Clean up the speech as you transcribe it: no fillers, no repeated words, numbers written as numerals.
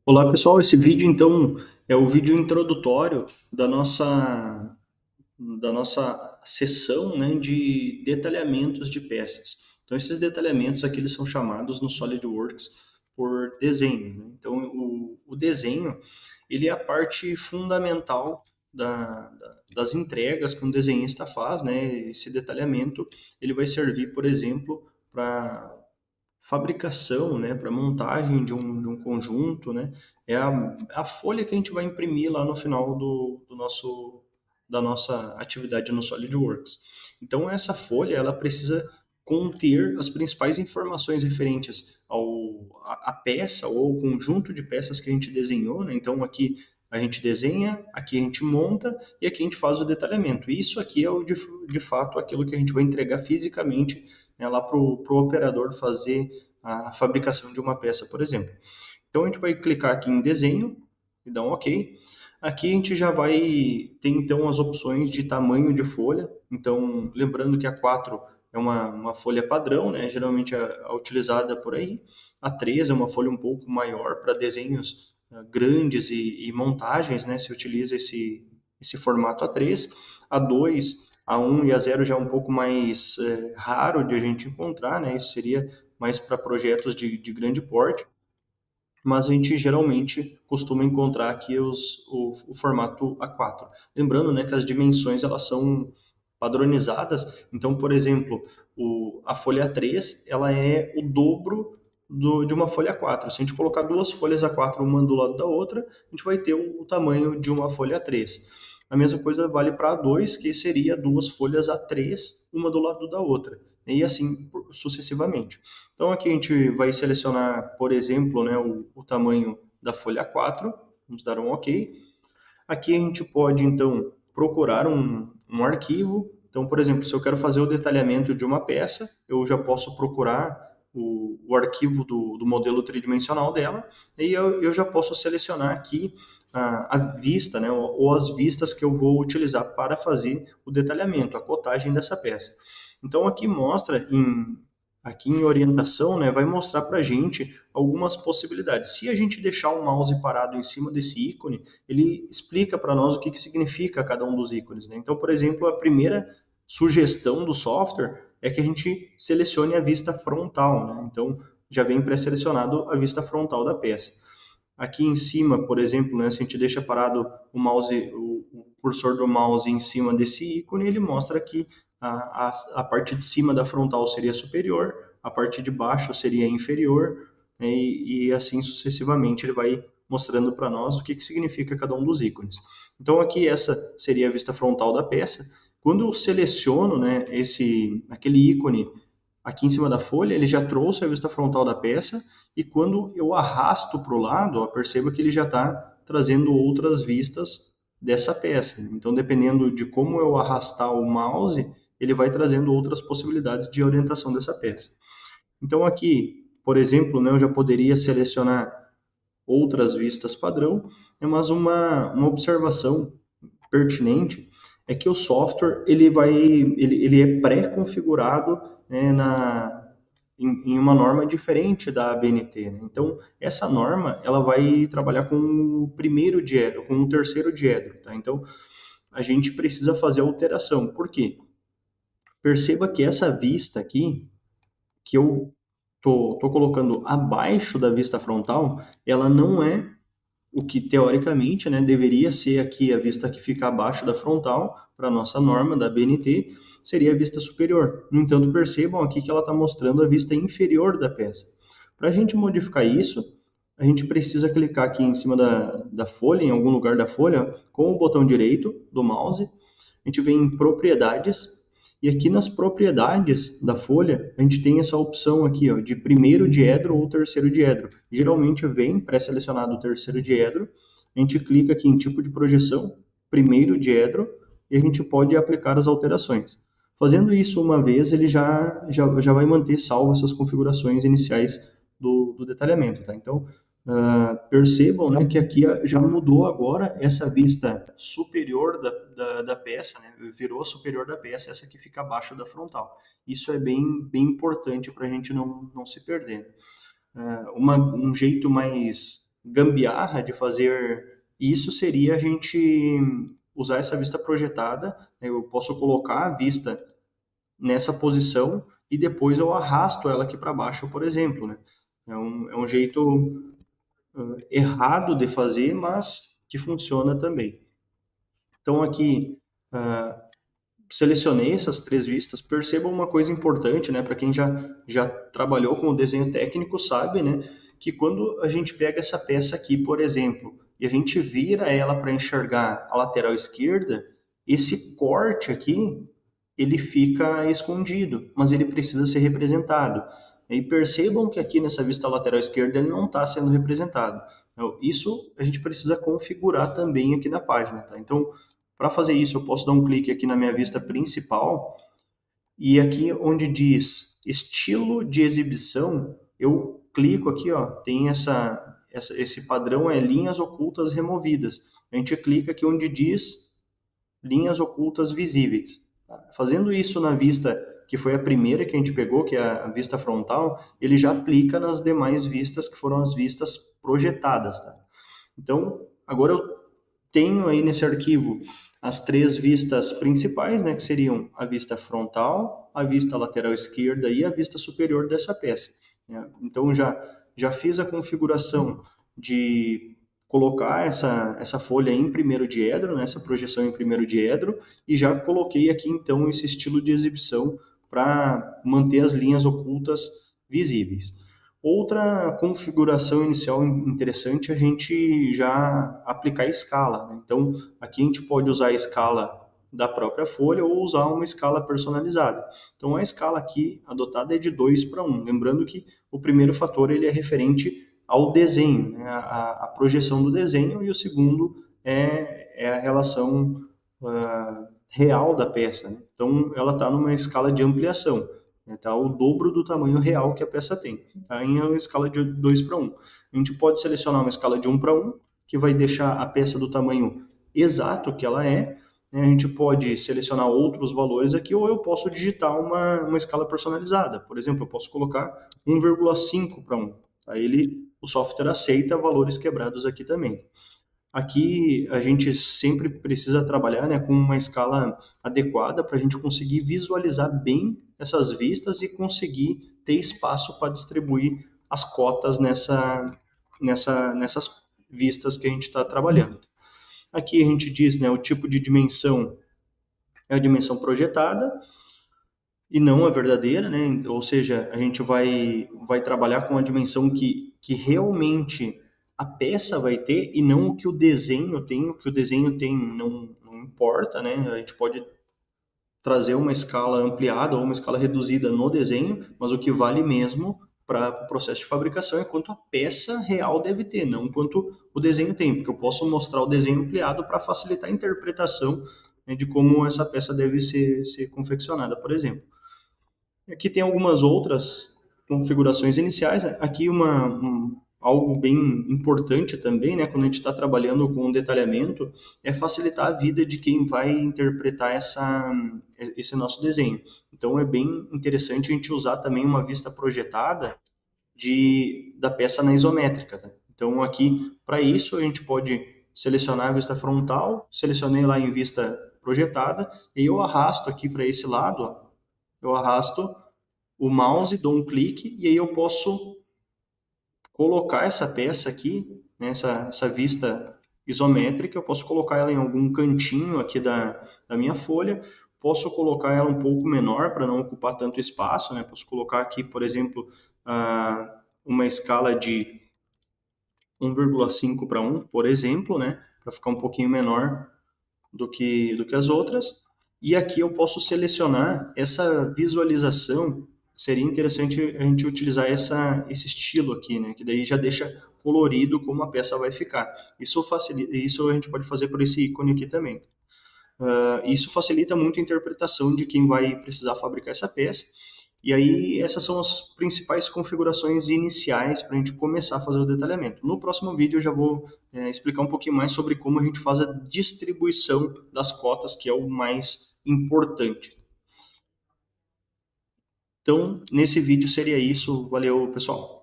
Olá pessoal, esse vídeo então é o vídeo introdutório da nossa sessão, né, de detalhamentos de peças. Então esses detalhamentos aqui eles são chamados no SolidWorks por desenho, né? Então o desenho ele é a parte fundamental das entregas que um desenhista faz, né? Esse detalhamento ele vai servir, por exemplo, para fabricação, né, para montagem de um conjunto, né, é a folha que a gente vai imprimir lá no final da nossa atividade no SolidWorks. Então essa folha ela precisa conter as principais informações referentes à peça ou ao conjunto de peças que a gente desenhou, né? Então aqui a gente desenha, aqui a gente monta e aqui a gente faz o detalhamento. Isso aqui é de fato aquilo que a gente vai entregar fisicamente, né, lá para o operador fazer a fabricação de uma peça, por exemplo. Então a gente vai clicar aqui em desenho e dar um OK. Aqui a gente já vai ter então as opções de tamanho de folha. Então, lembrando que a 4 é uma folha padrão, né? Geralmente é utilizada por aí. A 3 é uma folha um pouco maior para desenhos grandes e montagens, né? Se utiliza esse formato A3. A 2, a 1 e a 0 já é um pouco mais raro de a gente encontrar, né? Isso seria mais para projetos de grande porte, mas a gente geralmente costuma encontrar aqui o formato A4. Lembrando, né, que as dimensões elas são padronizadas, então, por exemplo, a folha A3 ela é o dobro de uma folha A4. Se a gente colocar duas folhas A4 uma do lado da outra, a gente vai ter o tamanho de uma folha A3. A mesma coisa vale para A2, que seria duas folhas A3, uma do lado da outra, e assim sucessivamente. Então aqui a gente vai selecionar, por exemplo, né, o tamanho da folha 4, vamos dar um OK. Aqui a gente pode então procurar um arquivo. Então, por exemplo, se eu quero fazer o detalhamento de uma peça, eu já posso procurar o arquivo do modelo tridimensional dela e eu já posso selecionar aqui a vista, né, ou as vistas que eu vou utilizar para fazer o detalhamento, a cotagem dessa peça. Então aqui mostra aqui em orientação, né, vai mostrar para a gente algumas possibilidades. Se a gente deixar o mouse parado em cima desse ícone, ele explica para nós o que significa cada um dos ícones, né? Então, por exemplo, a primeira sugestão do software é que a gente selecione a vista frontal, né? Então, já vem pré-selecionado a vista frontal da peça. Aqui em cima, por exemplo, né, se a gente deixa parado o cursor do mouse em cima desse ícone, ele mostra que a parte de cima da frontal seria superior, a parte de baixo seria inferior, né, e assim sucessivamente ele vai mostrando para nós o que significa cada um dos ícones. Então aqui essa seria a vista frontal da peça. Quando eu seleciono, né, aquele ícone aqui em cima da folha, ele já trouxe a vista frontal da peça, e quando eu arrasto para o lado, ó, perceba que ele já está trazendo outras vistas dessa peça. Então, dependendo de como eu arrastar o mouse, ele vai trazendo outras possibilidades de orientação dessa peça. Então, aqui, por exemplo, né, eu já poderia selecionar outras vistas padrão, mas uma observação pertinente é que o software ele é pré-configurado, né, em uma norma diferente da ABNT, né? Então essa norma ela vai trabalhar com o primeiro diedro, com o terceiro diedro, tá? Então a gente precisa fazer a alteração. Por quê? Perceba que essa vista aqui que eu tô colocando abaixo da vista frontal, ela não é o que teoricamente, né, deveria ser aqui a vista que fica abaixo da frontal, para a nossa norma da BNT, seria a vista superior. No entanto, percebam aqui que ela está mostrando a vista inferior da peça. Para a gente modificar isso, a gente precisa clicar aqui em cima da folha, em algum lugar da folha, com o botão direito do mouse, a gente vem em propriedades, e aqui nas propriedades da folha, a gente tem essa opção aqui, ó, de primeiro diedro ou terceiro diedro. Geralmente vem pré-selecionado o terceiro diedro, a gente clica aqui em tipo de projeção, primeiro diedro, e a gente pode aplicar as alterações. Fazendo isso uma vez, ele já vai manter salvo essas configurações iniciais do detalhamento, tá? Então, percebam, né, que aqui já mudou agora essa vista superior da peça, né, virou a superior da peça, essa que fica abaixo da frontal. Isso é bem importante para a gente não se perder. Um jeito mais gambiarra de fazer isso seria a gente usar essa vista projetada. Eu posso colocar a vista nessa posição e depois eu arrasto ela aqui para baixo, por exemplo, né? É um jeito errado de fazer, mas que funciona também. Então aqui selecionei essas três vistas. Percebam uma coisa importante, né? Para quem já trabalhou com o desenho técnico sabe, né? Que quando a gente pega essa peça aqui, por exemplo, e a gente vira ela para enxergar a lateral esquerda, esse corte aqui ele fica escondido, mas ele precisa ser representado. E percebam que aqui nessa vista lateral esquerda ele não está sendo representado. Então, isso a gente precisa configurar também aqui na página, tá? Então, para fazer isso, eu posso dar um clique aqui na minha vista principal e aqui onde diz estilo de exibição, eu clico aqui, ó, tem esse padrão é linhas ocultas removidas. A gente clica aqui onde diz linhas ocultas visíveis. Fazendo isso na vista que foi a primeira que a gente pegou, que é a vista frontal, ele já aplica nas demais vistas que foram as vistas projetadas, tá? Então, agora eu tenho aí nesse arquivo as três vistas principais, né, que seriam a vista frontal, a vista lateral esquerda e a vista superior dessa peça, né? Então, já fiz a configuração de colocar essa folha em primeiro diedro, né, essa projeção em primeiro diedro, e já coloquei aqui, então, esse estilo de exibição para manter as linhas ocultas visíveis. Outra configuração inicial interessante é a gente já aplicar a escala, né? Então, aqui a gente pode usar a escala da própria folha ou usar uma escala personalizada. Então, a escala aqui adotada é de 2:1. Lembrando que o primeiro fator ele é referente ao desenho, né? A projeção do desenho, e o segundo é a relação real da peça, né? Então, ela está numa escala de ampliação. Tá o dobro do tamanho real que a peça tem, tá em uma escala de 2:1. A gente pode selecionar uma escala de 1:1, que vai deixar a peça do tamanho exato que ela é, né? A gente pode selecionar outros valores aqui, ou eu posso digitar uma escala personalizada. Por exemplo, eu posso colocar 1,5:1. Aí o software aceita valores quebrados aqui também. Aqui a gente sempre precisa trabalhar, né, com uma escala adequada para a gente conseguir visualizar bem essas vistas e conseguir ter espaço para distribuir as cotas nessas vistas que a gente está trabalhando. Aqui a gente diz, né, o tipo de dimensão é a dimensão projetada e não a verdadeira, né? Ou seja, a gente vai trabalhar com a dimensão que realmente a peça vai ter e não o que o desenho tem. O que o desenho tem não importa, né? A gente pode trazer uma escala ampliada ou uma escala reduzida no desenho, mas o que vale mesmo para o processo de fabricação é quanto a peça real deve ter, não quanto o desenho tem, porque eu posso mostrar o desenho ampliado para facilitar a interpretação, né, de como essa peça deve ser confeccionada, por exemplo. Aqui tem algumas outras configurações iniciais. Aqui algo bem importante também, né, quando a gente está trabalhando com detalhamento, é facilitar a vida de quem vai interpretar esse nosso desenho. Então é bem interessante a gente usar também uma vista projetada da peça na isométrica, tá? Então aqui, para isso, a gente pode selecionar a vista frontal, selecionei lá em vista projetada, e eu arrasto aqui para esse lado, ó, eu arrasto o mouse, dou um clique e aí eu posso colocar essa peça aqui, né, essa vista isométrica, eu posso colocar ela em algum cantinho aqui da minha folha, posso colocar ela um pouco menor para não ocupar tanto espaço, né? Posso colocar aqui, por exemplo, uma escala de 1,5:1, por exemplo, né, para ficar um pouquinho menor do que as outras. E aqui eu posso selecionar essa visualização. Seria interessante a gente utilizar esse estilo aqui, né? Que daí já deixa colorido como a peça vai ficar. Isso a gente pode fazer por esse ícone aqui também. Isso facilita muito a interpretação de quem vai precisar fabricar essa peça. E aí, essas são as principais configurações iniciais para a gente começar a fazer o detalhamento. No próximo vídeo eu já vou explicar um pouquinho mais sobre como a gente faz a distribuição das cotas, que é o mais importante. Então, nesse vídeo seria isso. Valeu, pessoal!